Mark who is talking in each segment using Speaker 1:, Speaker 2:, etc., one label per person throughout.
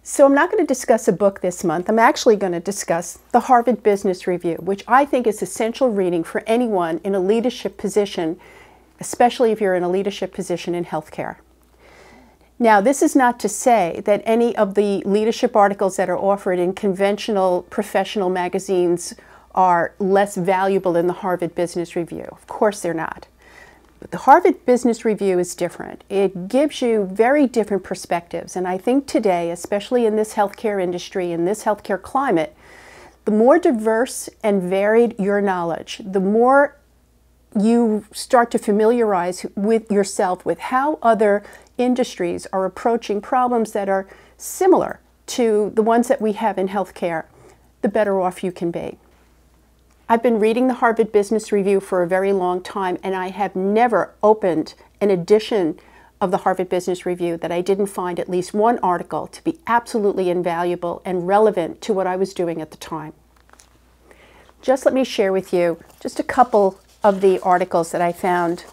Speaker 1: So I'm not going to discuss a book this month. I'm actually going to discuss the Harvard Business Review, which I think is essential reading for anyone in a leadership position, especially if you're in a leadership position in healthcare. Now, this is not to say that any of the leadership articles that are offered in conventional professional magazines are less valuable than the Harvard Business Review. Of course they're not. But the Harvard Business Review is different. It gives you very different perspectives. And I think today, especially in this healthcare industry, in this healthcare climate, the more diverse and varied your knowledge, the more you start to familiarize with yourself with how other industries are approaching problems that are similar to the ones that we have in healthcare, the better off you can be. I've been reading the Harvard Business Review for a very long time, and I have never opened an edition of the Harvard Business Review that I didn't find at least one article to be absolutely invaluable and relevant to what I was doing at the time. Just let me share with you just a couple of the articles that I found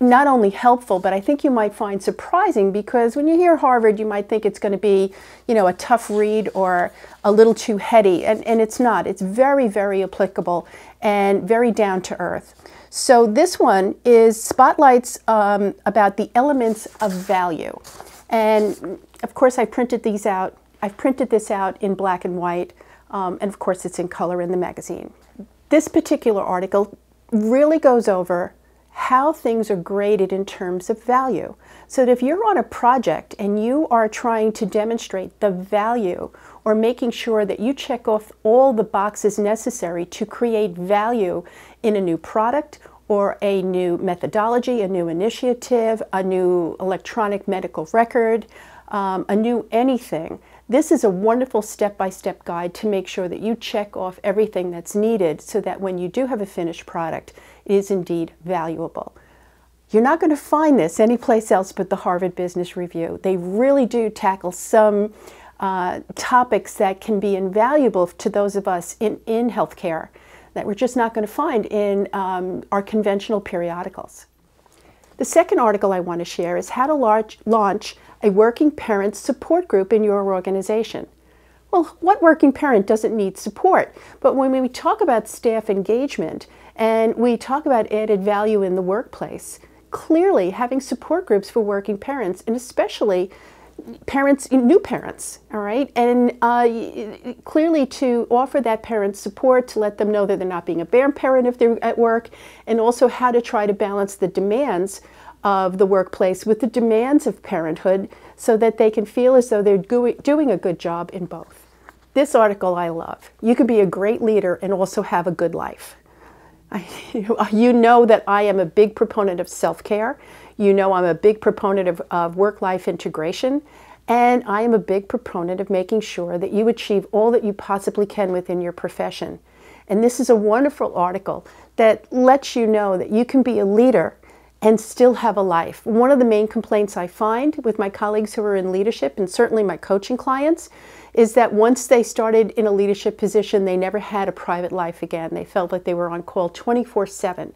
Speaker 1: not only helpful, but I think you might find surprising, because when you hear Harvard, you might think it's going to be, a tough read or a little too heady, and it's not. It's very, very applicable and very down to earth. So this one is spotlights about the elements of value. And of course, I printed these out. I've printed this out in black and white, and of course, it's in color in the magazine. This particular article really goes over how things are graded in terms of value. So that if you're on a project and you are trying to demonstrate the value or making sure that you check off all the boxes necessary to create value in a new product or a new methodology, a new initiative, a new electronic medical record, a new anything, this is a wonderful step-by-step guide to make sure that you check off everything that's needed so that when you do have a finished product, it is indeed valuable. You're not going to find this anyplace else but the Harvard Business Review. They really do tackle some topics that can be invaluable to those of us in healthcare that we're just not going to find in our conventional periodicals. The second article I want to share is how to launch a working parent support group in your organization. Well, what working parent doesn't need support? But when we talk about staff engagement and we talk about added value in the workplace, clearly having support groups for working parents, and especially parents, new parents, all right? And clearly to offer that parent support, to let them know that they're not being a bad parent if they're at work, and also how to try to balance the demands of the workplace with the demands of parenthood so that they can feel as though they're doing a good job in both. This article I love. You can be a great leader and also have a good life. You know that I am a big proponent of self-care. You know I'm a big proponent of work-life integration. And I am a big proponent of making sure that you achieve all that you possibly can within your profession. And this is a wonderful article that lets you know that you can be a leader and still have a life. One of the main complaints I find with my colleagues who are in leadership, and certainly my coaching clients, is that once they started in a leadership position, they never had a private life again. They felt like they were on call 24/7.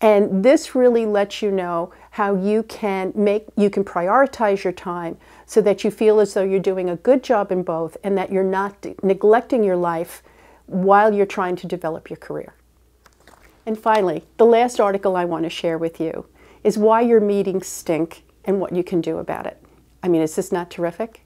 Speaker 1: And this really lets you know how you can prioritize your time so that you feel as though you're doing a good job in both and that you're not neglecting your life while you're trying to develop your career. And finally, the last article I want to share with you is why your meetings stink and what you can do about it. I mean, is this not terrific?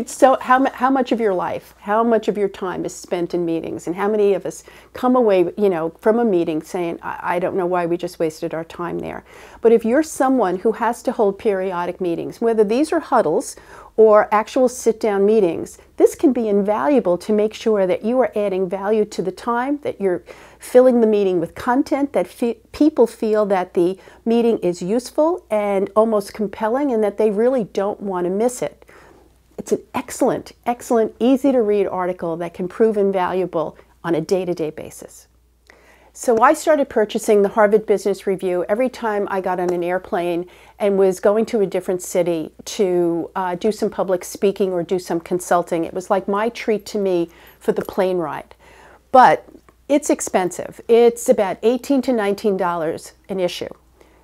Speaker 1: So how much of your life, how much of your time is spent in meetings, and how many of us come away, from a meeting saying, I don't know why we just wasted our time there. But if you're someone who has to hold periodic meetings, whether these are huddles or actual sit-down meetings, this can be invaluable to make sure that you are adding value to the time, that you're filling the meeting with content, that people feel that the meeting is useful and almost compelling and that they really don't want to miss it. It's an excellent, excellent, easy to read article that can prove invaluable on a day-to-day basis. So I started purchasing the Harvard Business Review every time I got on an airplane and was going to a different city to do some public speaking or do some consulting. It was like my treat to me for the plane ride. But it's expensive. It's about $18 to $19 an issue.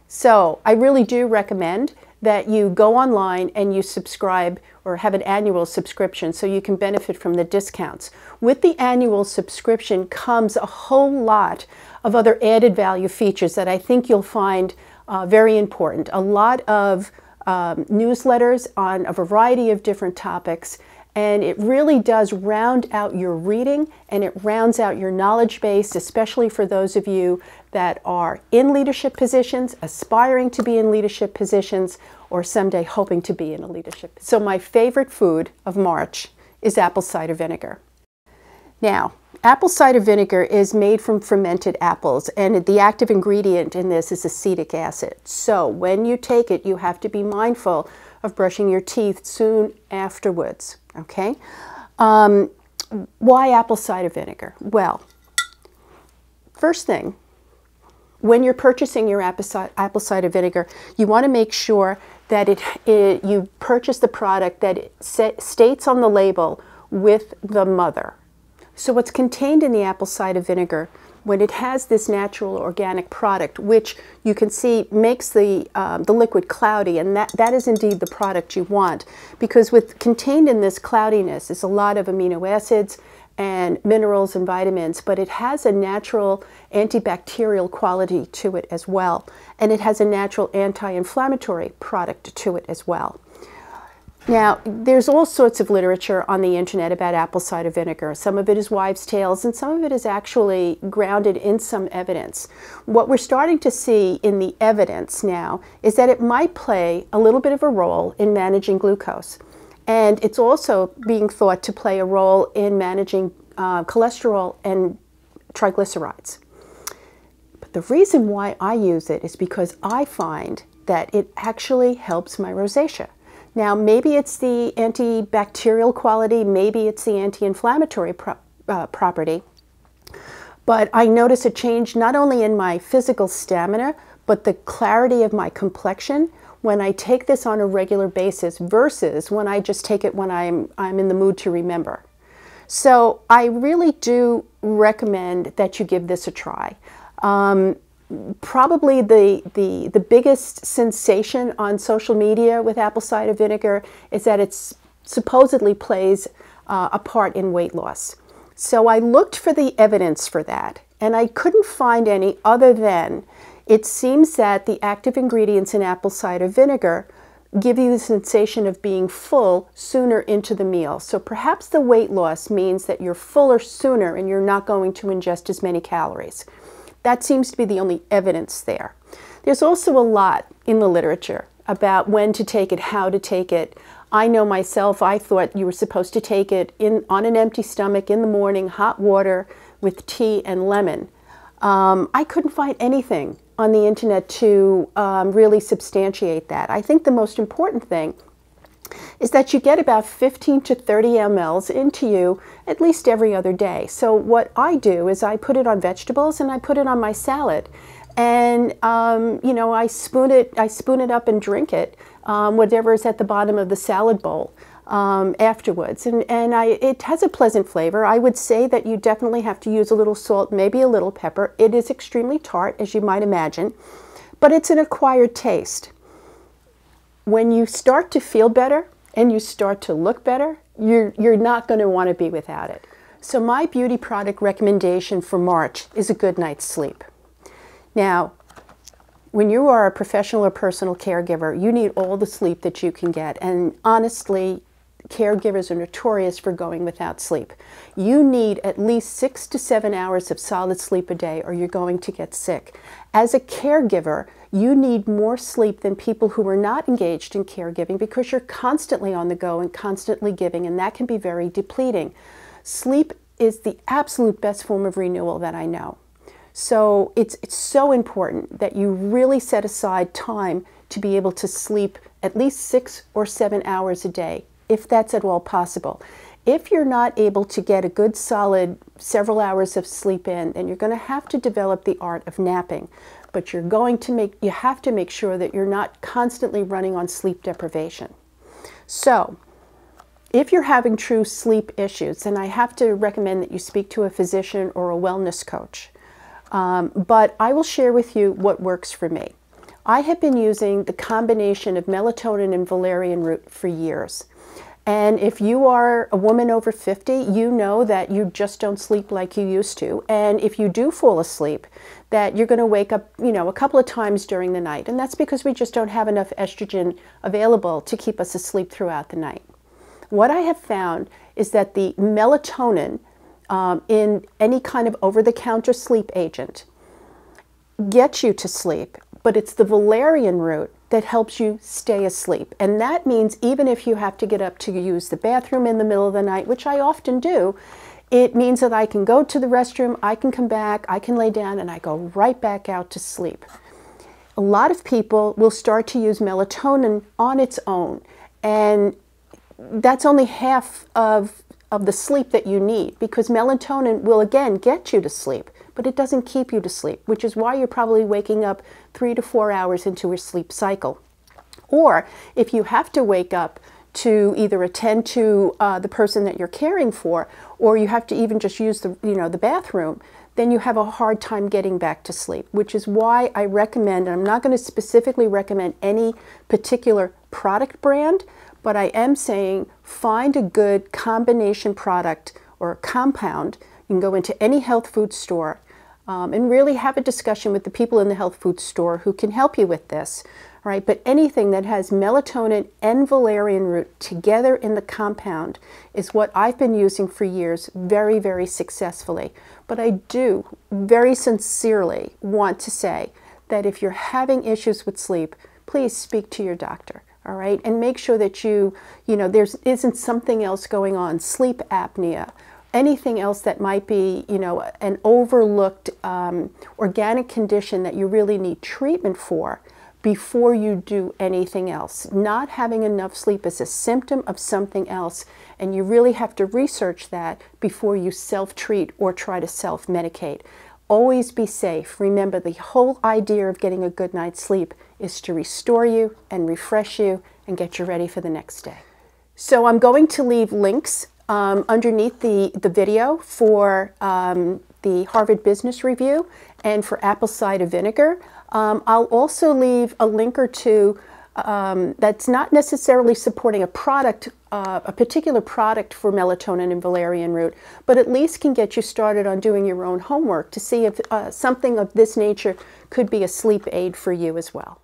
Speaker 1: So I really do recommend that you go online and you subscribe or have an annual subscription so you can benefit from the discounts. With the annual subscription comes a whole lot of other added value features that I think you'll find very important. A lot of newsletters on a variety of different topics, and it really does round out your reading and it rounds out your knowledge base, especially for those of you that are in leadership positions, aspiring to be in leadership positions, or someday hoping to be in a leadership. So my favorite food of March is apple cider vinegar. Now, apple cider vinegar is made from fermented apples, and the active ingredient in this is acetic acid. So when you take it, you have to be mindful of brushing your teeth soon afterwards, okay? Why apple cider vinegar? Well, first thing, when you're purchasing your apple cider vinegar, you want to make sure that you purchase the product that it states on the label with the mother. So what's contained in the apple cider vinegar, when it has this natural organic product, which you can see makes the liquid cloudy, and that is indeed the product you want, because contained in this cloudiness is a lot of amino acids and minerals and vitamins, but it has a natural antibacterial quality to it as well, and it has a natural anti-inflammatory product to it as well. Now, there's all sorts of literature on the internet about apple cider vinegar. Some of it is wives' tales, and some of it is actually grounded in some evidence. What we're starting to see in the evidence now is that it might play a little bit of a role in managing glucose. And it's also being thought to play a role in managing cholesterol and triglycerides. But the reason why I use it is because I find that it actually helps my rosacea. Now, maybe it's the antibacterial quality, maybe it's the anti-inflammatory property, but I notice a change not only in my physical stamina, but the clarity of my complexion when I take this on a regular basis versus when I just take it when I'm in the mood to remember. So I really do recommend that you give this a try. Probably the biggest sensation on social media with apple cider vinegar is that it supposedly plays a part in weight loss. So I looked for the evidence for that, and I couldn't find any other than it seems that the active ingredients in apple cider vinegar give you the sensation of being full sooner into the meal. So perhaps the weight loss means that you're fuller sooner and you're not going to ingest as many calories. That seems to be the only evidence there. There's also a lot in the literature about when to take it, how to take it. I know myself, I thought you were supposed to take it on an empty stomach in the morning, hot water with tea and lemon. I couldn't find anything on the internet to really substantiate that. I think the most important thing is that you get about 15 to 30 mLs into you at least every other day. So what I do is I put it on vegetables and I put it on my salad, and you know, I spoon it up and drink it, whatever is at the bottom of the salad bowl afterwards, and it has a pleasant flavor. I would say that you definitely have to use a little salt, maybe a little pepper. It is extremely tart, as you might imagine, but it's an acquired taste. When you start to feel better and you start to look better, you're not going to want to be without it. So my beauty product recommendation for March is a good night's sleep. Now, when you are a professional or personal caregiver, you need all the sleep that you can get. And honestly, caregivers are notorious for going without sleep. You need at least 6 to 7 hours of solid sleep a day or you're going to get sick. As a caregiver, you need more sleep than people who are not engaged in caregiving because you're constantly on the go and constantly giving, and that can be very depleting. Sleep is the absolute best form of renewal that I know. So it's so important that you really set aside time to be able to sleep at least 6 or 7 hours a day, if that's at all possible. If you're not able to get a good solid several hours of sleep in, then you're going to have to develop the art of napping. But you have to make sure that you're not constantly running on sleep deprivation. So, if you're having true sleep issues, then I have to recommend that you speak to a physician or a wellness coach. But I will share with you what works for me. I have been using the combination of melatonin and valerian root for years. And if you are a woman over 50, you know that you just don't sleep like you used to. And if you do fall asleep, that you're going to wake up, a couple of times during the night. And that's because we just don't have enough estrogen available to keep us asleep throughout the night. What I have found is that the melatonin in any kind of over-the-counter sleep agent gets you to sleep, but it's the valerian root that helps you stay asleep. And that means even if you have to get up to use the bathroom in the middle of the night, which I often do, it means that I can go to the restroom, I can come back, I can lay down, and I go right back out to sleep. A lot of people will start to use melatonin on its own, and that's only half of the sleep that you need, because melatonin will again get you to sleep, but it doesn't keep you to sleep, which is why you're probably waking up 3 to 4 hours into a sleep cycle. Or if you have to wake up to either attend to the person that you're caring for, or you have to even just use the bathroom, then you have a hard time getting back to sleep, which is why I recommend, and I'm not going to specifically recommend any particular product brand, but I am saying find a good combination product or a compound. You can go into any health food store and really have a discussion with the people in the health food store who can help you with this. Right? But anything that has melatonin and valerian root together in the compound is what I've been using for years very, very successfully. But I do very sincerely want to say that if you're having issues with sleep, please speak to your doctor. All right, and make sure that there isn't something else going on, sleep apnea, anything else that might be, an overlooked organic condition that you really need treatment for before you do anything else. Not having enough sleep is a symptom of something else, and you really have to research that before you self-treat or try to self-medicate. Always be safe. Remember, the whole idea of getting a good night's sleep is to restore you and refresh you and get you ready for the next day. So I'm going to leave links underneath the video for the Harvard Business Review and for Apple Cider Vinegar. I'll also leave a link or two that's not necessarily supporting a product, a particular product for melatonin and valerian root, but at least can get you started on doing your own homework to see if something of this nature could be a sleep aid for you as well.